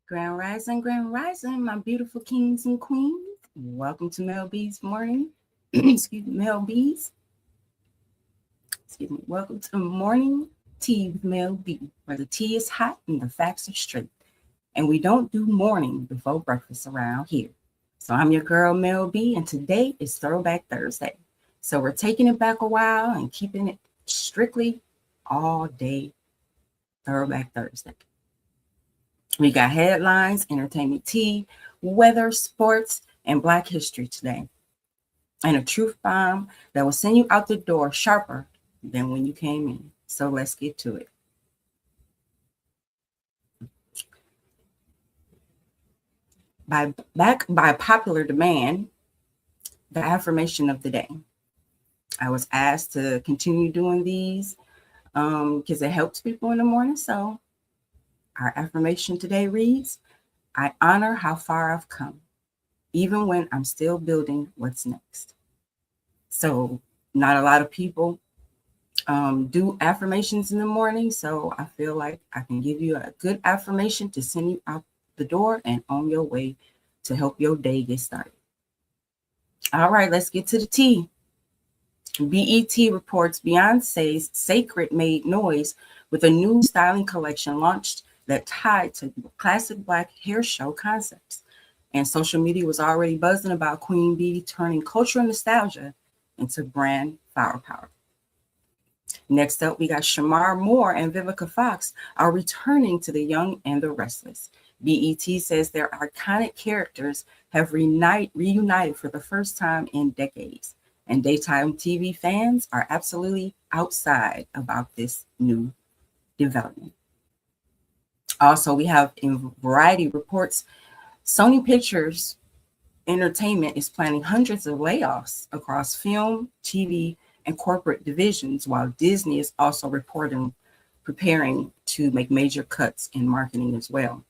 Grand rising, my beautiful kings and queens. Welcome to Mell B's morning. Excuse me, Mell B's. Excuse me. Welcome to Morning Tea with Mell B, where the tea is hot and the facts are straight. And we don't do morning before breakfast around here. So I'm your girl Mell B, and today is Throwback Thursday. So we're taking it back a while and keeping it strictly all day Throwback Thursday. We got headlines, entertainment tea, weather, sports, and Black history today. And a truth bomb that will send you out the door sharper than when you came in. So let's get to it. By popular demand, the affirmation of the day. I was asked to continue doing these because it helps people in the morning. So our affirmation today reads, I honor how far I've come, even when I'm still building what's next. So not a lot of people do affirmations in the morning. So I feel like I can give you a good affirmation to send you out the door and on your way to help your day get started. All right, let's get to the tea. BET reports Beyonce's Sacred made noise with a new styling collection launched that tied to classic Black hair show concepts. And social media was already buzzing about Queen Bee turning cultural nostalgia into brand firepower. Next up, we got Shamar Moore and Vivica Fox are returning to The Young and the Restless. BET says their iconic characters have reunited for the first time in decades. And daytime TV fans are absolutely outside about this new development. Also, we have in Variety reports, Sony Pictures Entertainment is planning hundreds of layoffs across film, TV, and corporate divisions, while Disney is also preparing to make major cuts in marketing as well.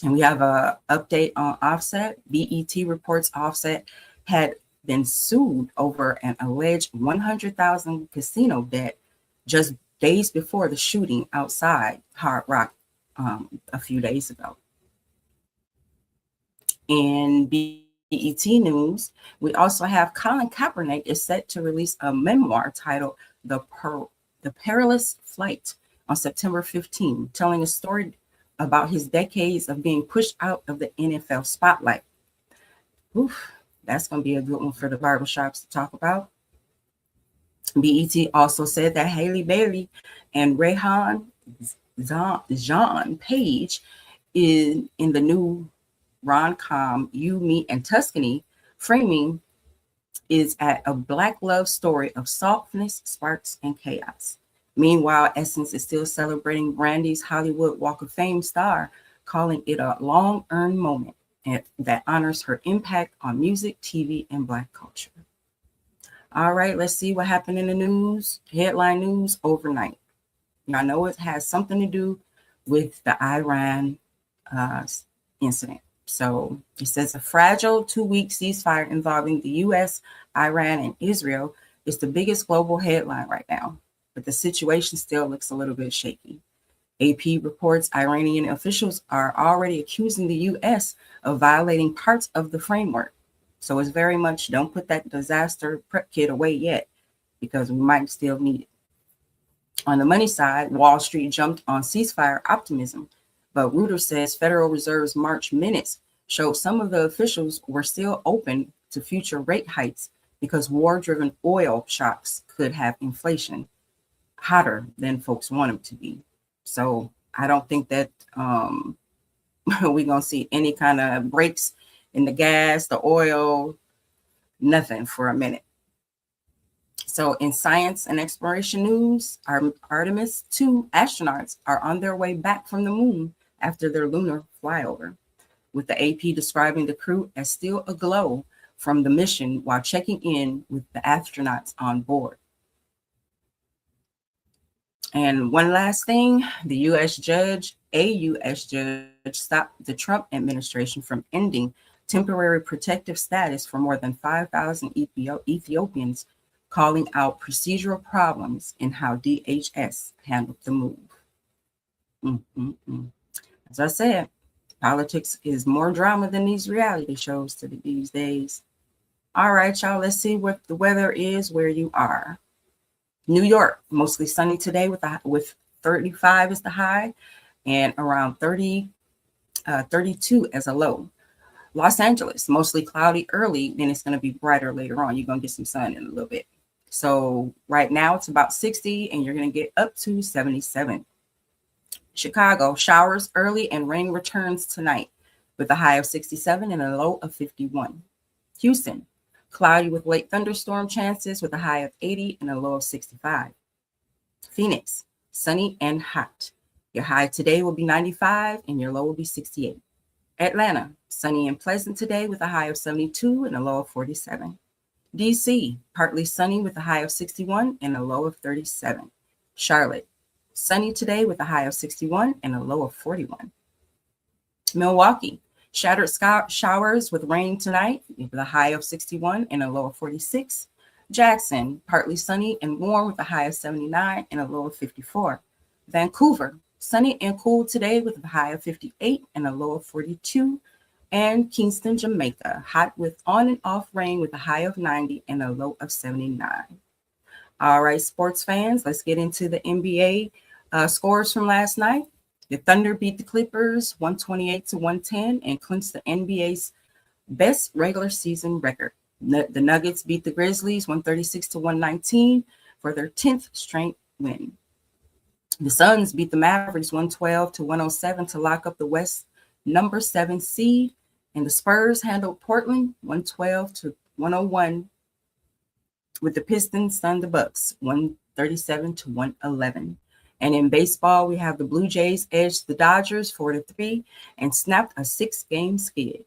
And we have an update on Offset. BET reports Offset had been sued over an alleged $100,000 casino debt just days before the shooting outside Hard Rock a few days ago. In BET news, we also have Colin Kaepernick is set to release a memoir titled The Perilous Flight on September 15, telling a story about his decades of being pushed out of the NFL spotlight. Oof, that's going to be a good one for the barbershops to talk about. BET also said that Haley Bailey and Rayhan Jean Page in the new rom-com You, Me, and Tuscany framing is at a Black love story of softness, sparks, and chaos. Meanwhile, Essence is still celebrating Brandy's Hollywood Walk of Fame star, calling it a long-earned moment that honors her impact on music, TV, and Black culture. All right, let's see what happened in the news, headline news overnight. I know it has something to do with the Iran incident. So it says a fragile 2-week ceasefire involving the U.S., Iran, and Israel is the biggest global headline right now, but the situation still looks a little bit shaky. AP reports Iranian officials are already accusing the U.S. of violating parts of the framework. So it's very much don't put that disaster prep kit away yet, because we might still need it. On the money side, Wall Street jumped on ceasefire optimism, but Reuters says Federal Reserve's March minutes showed some of the officials were still open to future rate hikes because war-driven oil shocks could have inflation hotter than folks want them to be. So I don't think that we're going to see any kind of breaks in the gas, the oil, nothing for a minute. So in science and exploration news, our Artemis 2 astronauts are on their way back from the moon after their lunar flyover, with the AP describing the crew as still aglow from the mission while checking in with the astronauts on board. And one last thing, a U.S. judge stopped the Trump administration from ending temporary protective status for more than 5,000 Ethiopians, calling out procedural problems in how DHS handled the move. As I said, politics is more drama than these reality shows these days. All right, y'all, let's see what the weather is where you are. New York, mostly sunny today with 35 is the high and around 32 as a low. Los Angeles, mostly cloudy early, then it's going to be brighter later on. You're going to get some sun in a little bit. So right now it's about 60 and you're going to get up to 77. Chicago, showers early and rain returns tonight with a high of 67 and a low of 51. Houston, cloudy with late thunderstorm chances with a high of 80 and a low of 65. Phoenix, sunny and hot. Your high today will be 95 and your low will be 68. Atlanta, sunny and pleasant today with a high of 72 and a low of 47. DC, partly sunny with a high of 61 and a low of 37. Charlotte, sunny today with a high of 61 and a low of 41. Milwaukee, shattered showers with rain tonight with a high of 61 and a low of 46. Jackson, partly sunny and warm with a high of 79 and a low of 54. Vancouver, sunny and cool today with a high of 58 and a low of 42. And Kingston, Jamaica, hot with on and off rain with a high of 90 and a low of 79. All right, sports fans, let's get into the NBA scores from last night. The Thunder beat the Clippers 128 to 110 and clinched the NBA's best regular season record. The Nuggets beat the Grizzlies 136 to 119 for their 10th straight win. The Suns beat the Mavericks 112 to 107 to lock up the West number 7 seed. And the Spurs handled Portland 112 to 101 with the Pistons stunned the Bucks 137 to 111. And in baseball, we have the Blue Jays edged the Dodgers 4-3 and snapped a 6-game skid.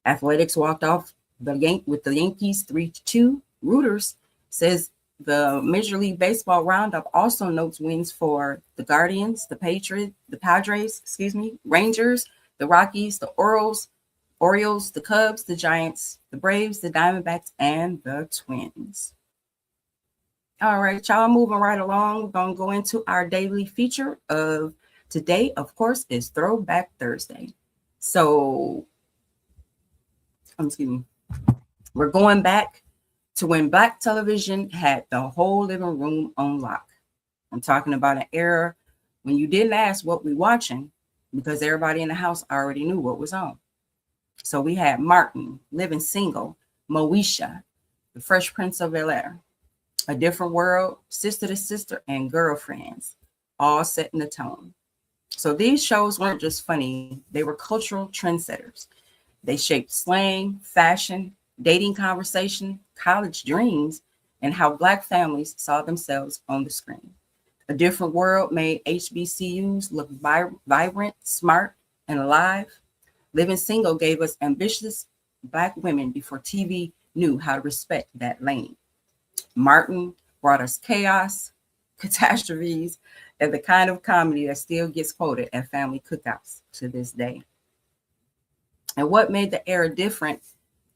Athletics walked off with the Yankees 3-2. Reuters says the Major League Baseball roundup also notes wins for the Guardians, the Padres, Rangers, the Rockies, the Orioles, the Cubs, the Giants, the Braves, the Diamondbacks, and the Twins. All right, y'all, moving right along. We're going to go into our daily feature of today, of course, is Throwback Thursday. So, we're going back to when Black television had the whole living room on lock. I'm talking about an era when you didn't ask what we're watching because everybody in the house already knew what was on. So we had Martin, Living Single, Moesha, The Fresh Prince of Bel-Air, A Different World, Sister to Sister, and Girlfriends, all setting the tone. So these shows weren't just funny, they were cultural trendsetters. They shaped slang, fashion, dating conversation, college dreams, and how Black families saw themselves on the screen. A Different World made HBCUs look vibrant, smart, and alive. Living Single gave us ambitious Black women before TV knew how to respect that lane. Martin brought us chaos, catastrophes, and the kind of comedy that still gets quoted at family cookouts to this day. And what made the era different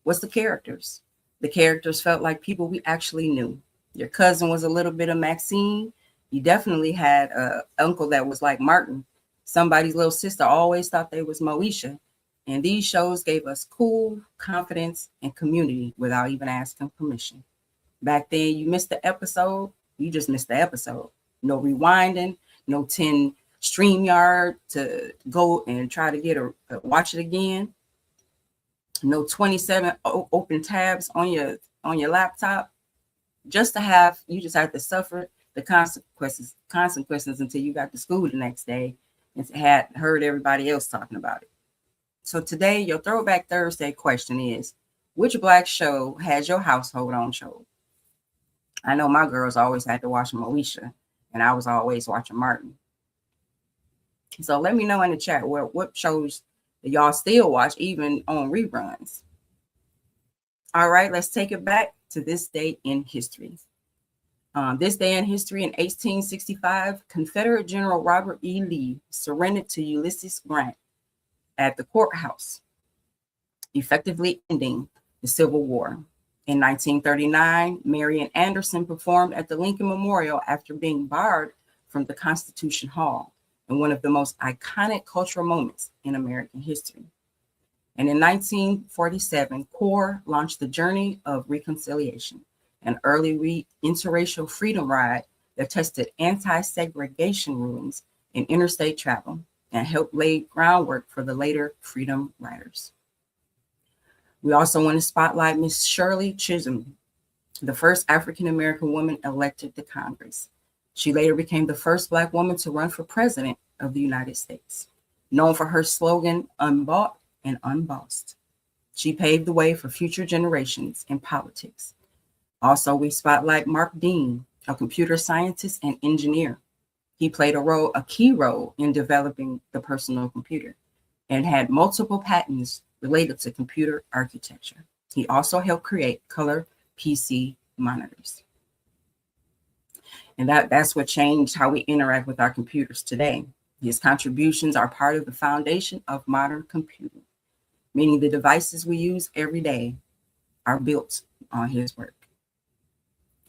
was the characters. The characters felt like people we actually knew. Your cousin was a little bit of Maxine. You definitely had an uncle that was like Martin. Somebody's little sister always thought they was Moesha. And these shows gave us cool, confidence, and community without even asking permission. Back then, you missed the episode, you just missed the episode. No rewinding, no 10 StreamYard to go and try to watch it again. No 27 open tabs on your laptop. You just had to suffer the consequences until you got to school the next day and had heard everybody else talking about it. So today, your Throwback Thursday question is, which Black show has your household on show? I know my girls always had to watch Moesha, and I was always watching Martin. So let me know in the chat what shows that y'all still watch, even on reruns. All right, let's take it back to this day in history. This day in history, in 1865, Confederate General Robert E. Lee surrendered to Ulysses Grant at the courthouse, effectively ending the Civil War. In 1939, Marian Anderson performed at the Lincoln Memorial after being barred from the Constitution Hall. and one of the most iconic cultural moments in American history. And in 1947, CORE launched the Journey of Reconciliation, an early interracial freedom ride that tested anti-segregation rulings in interstate travel and helped lay groundwork for the later Freedom Riders. We also want to spotlight Miss Shirley Chisholm, the first African-American woman elected to Congress. She later became the first Black woman to run for president of the United States. Known for her slogan, "Unbought and Unbossed," she paved the way for future generations in politics. Also, we spotlight Mark Dean, a computer scientist and engineer. He played a key role in developing the personal computer and had multiple patents related to computer architecture. He also helped create color PC monitors. And that's what changed how we interact with our computers today. His contributions are part of the foundation of modern computing, meaning the devices we use every day are built on his work.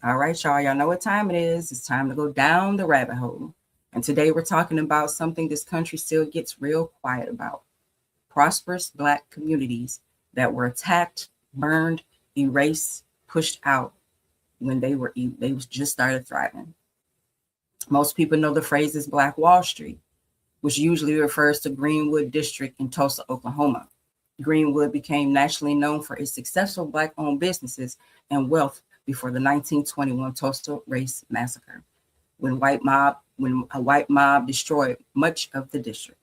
All right, y'all. Y'all know what time it is. It's time to go down the rabbit hole. And today we're talking about something this country still gets real quiet about: prosperous Black communities that were attacked, burned, erased, pushed out when they just started thriving. Most people know the phrase Black Wall Street, which usually refers to Greenwood District in Tulsa, Oklahoma. Greenwood became nationally known for its successful Black-owned businesses and wealth before the 1921 Tulsa Race Massacre, when a white mob destroyed much of the district.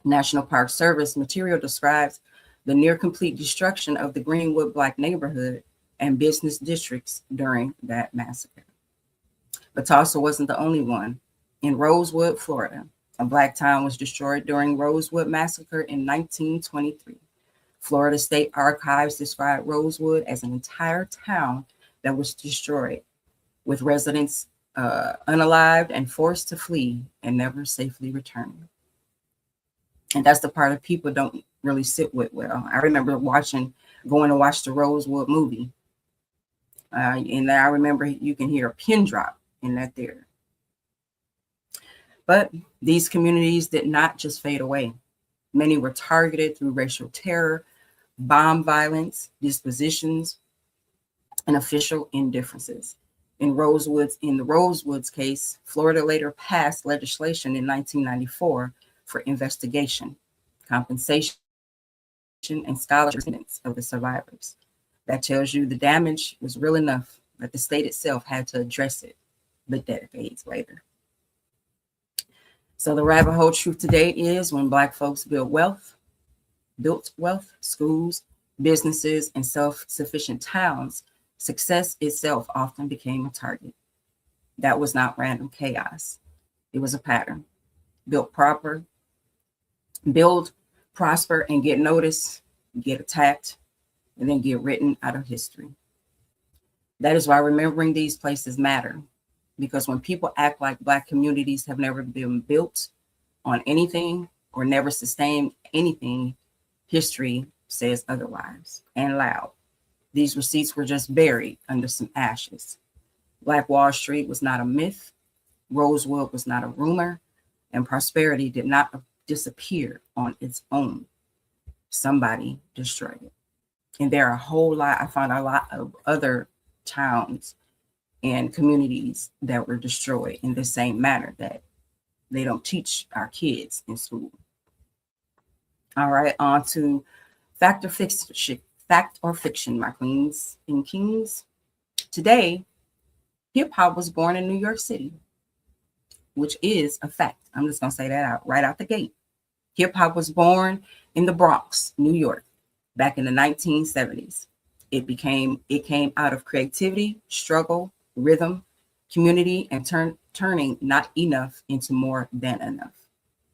National Park Service material describes the near complete destruction of the Greenwood Black neighborhood and business districts during that massacre. But Tulsa wasn't the only one. In Rosewood, Florida, a Black town was destroyed during Rosewood Massacre in 1923. Florida State Archives described Rosewood as an entire town that was destroyed, with residents unalived and forced to flee and never safely returned. And that's the part of people don't really sit with well. I remember going to watch the Rosewood movie. And I remember you can hear a pin drop in that theater. But these communities did not just fade away. Many were targeted through racial terror, bomb violence, dispositions, and official indifferences. In the Rosewoods case, Florida later passed legislation in 1994 for investigation, compensation, and scholarship of the survivors. That tells you the damage was real enough that the state itself had to address it, but decades later. So the rabbit hole truth today is when Black folks built wealth, schools, businesses, and self-sufficient towns, success itself often became a target. That was not random chaos. It was a pattern. Build, prosper, and get noticed, get attacked, and then get written out of history. That is why remembering these places matter, because when people act like Black communities have never been built on anything or never sustained anything, history says otherwise, and loud. These receipts were just buried under some ashes. Black Wall Street was not a myth, Rosewood was not a rumor, and prosperity did not disappear on its own. Somebody destroyed it. And there are I found a lot of other towns and communities that were destroyed in the same manner that they don't teach our kids in school. All right, on to fact or fiction, my queens and kings. Today, hip hop was born in New York City, which is a fact. I'm just gonna say that out right out the gate. Hip hop was born in the Bronx, New York, back in the 1970s. It came out of creativity, struggle, rhythm, community, and turning not enough into more than enough.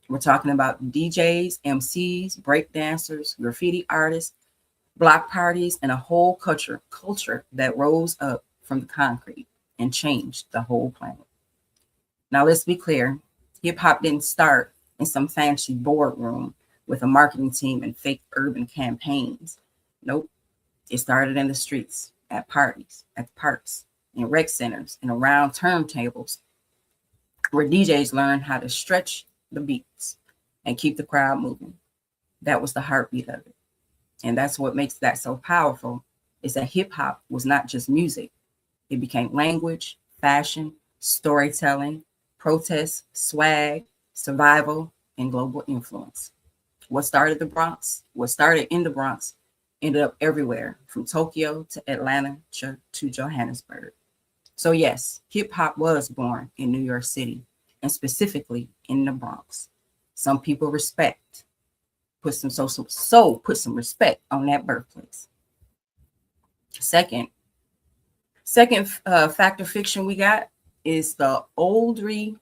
We're talking about DJs, MCs, breakdancers, graffiti artists, block parties, and a whole culture that rose up from the concrete and changed the whole planet. Now, let's be clear. Hip hop didn't start in some fancy boardroom with a marketing team and fake urban campaigns. Nope. It started in the streets, at parties, at parks, in rec centers, and around turntables, where DJs learned how to stretch the beats and keep the crowd moving. That was the heartbeat of it. And that's what makes that so powerful, is that hip hop was not just music. It became language, fashion, storytelling, protest, swag, survival, and global influence. What started in the Bronx, ended up everywhere, from Tokyo to Atlanta to Johannesburg. So yes, hip hop was born in New York City, and specifically in the Bronx. Some people put some respect on that birthplace. Second fact of fiction we got is the Oldry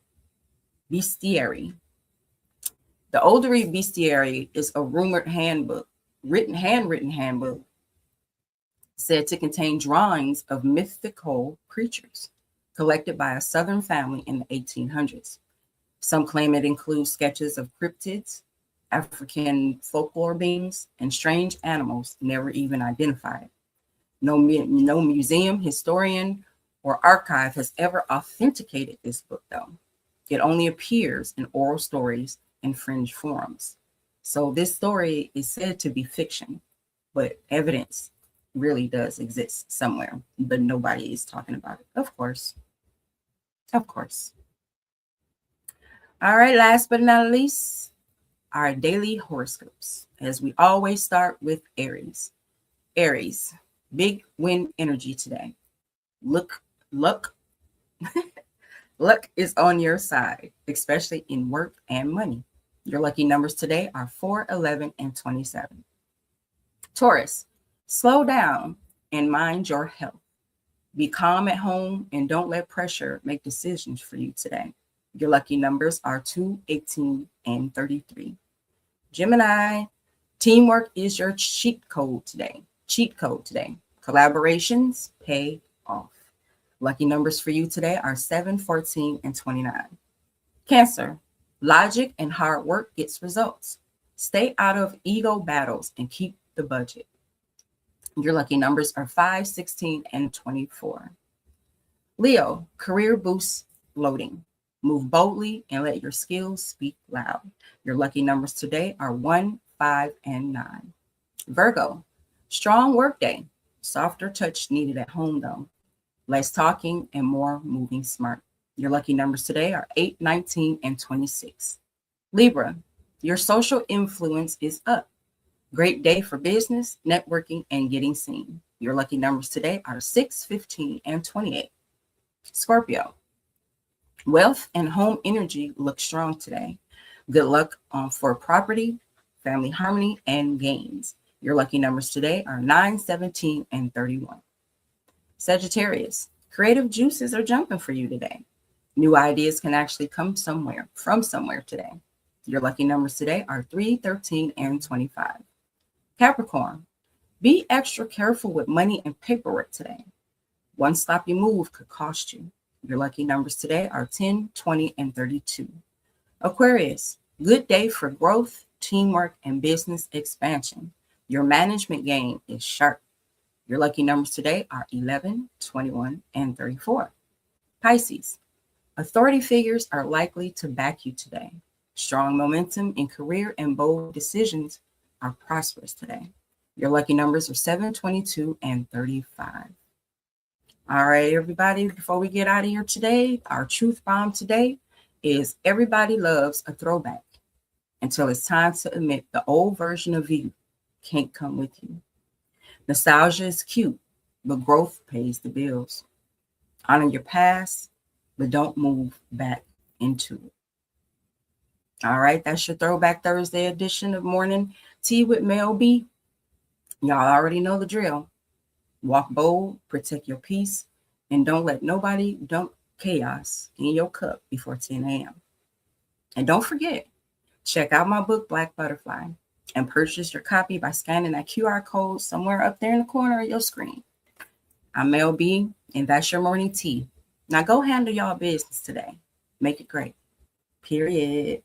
Bestiary. The Oldry Bestiary is a rumored handbook, handwritten handbook, said to contain drawings of mythical creatures collected by a Southern family in the 1800s. Some claim it includes sketches of cryptids, African folklore beings, and strange animals never even identified. No museum, historian, or archive has ever authenticated this book, though. It only appears in oral stories and fringe forums. So this story is said to be fiction, but evidence really does exist somewhere, but nobody is talking about it. Of course. Of course. All right, last but not least, our daily horoscopes, as we always start with Aries. Aries, big win energy today. Luck is on your side, especially in work and money. Your lucky numbers today are 4, 11, and 27. Taurus, slow down and mind your health. Be calm at home and don't let pressure make decisions for you today. Your lucky numbers are 2, 18, and 33. Gemini, teamwork is your cheat code today. Collaborations pay off. Lucky numbers for you today are 7, 14, and 29. Cancer, logic and hard work gets results. Stay out of ego battles and keep the budget. Your lucky numbers are 5, 16, and 24. Leo, career boost loading. Move boldly and let your skills speak loud. Your lucky numbers today are 1, 5, and 9. Virgo, strong work day. Softer touch needed at home, though. Less talking and more moving smart. Your lucky numbers today are 8, 19, and 26. Libra, your social influence is up. Great day for business, networking, and getting seen. Your lucky numbers today are 6, 15, and 28. Scorpio, wealth and home energy look strong today. Good luck for property, family harmony, and gains. Your lucky numbers today are 9, 17, and 31. Sagittarius, creative juices are jumping for you today. New ideas can actually come from somewhere today. Your lucky numbers today are 3, 13, and 25. Capricorn, be extra careful with money and paperwork today. One sloppy move could cost you. Your lucky numbers today are 10, 20, and 32. Aquarius, good day for growth, teamwork, and business expansion. Your management game is sharp. Your lucky numbers today are 11, 21, and 34. Pisces, authority figures are likely to back you today. Strong momentum in career and bold decisions are prosperous today. Your lucky numbers are 7, 22, and 35. All right, everybody, before we get out of here today, our truth bomb today is everybody loves a throwback until it's time to admit the old version of you can't come with you. Nostalgia is cute, but growth pays the bills. Honor your past, but don't move back into it. All right, that's your Throwback Thursday edition of Morning Tea with Mell B. Y'all already know the drill. Walk bold, protect your peace, and don't let nobody dump chaos in your cup before 10 a.m. And don't forget, check out my book, Black Butterfly, and purchase your copy by scanning that QR code somewhere up there in the corner of your screen. I'm Mell B, and that's your morning tea. Now go handle y'all business today. Make it great. Period.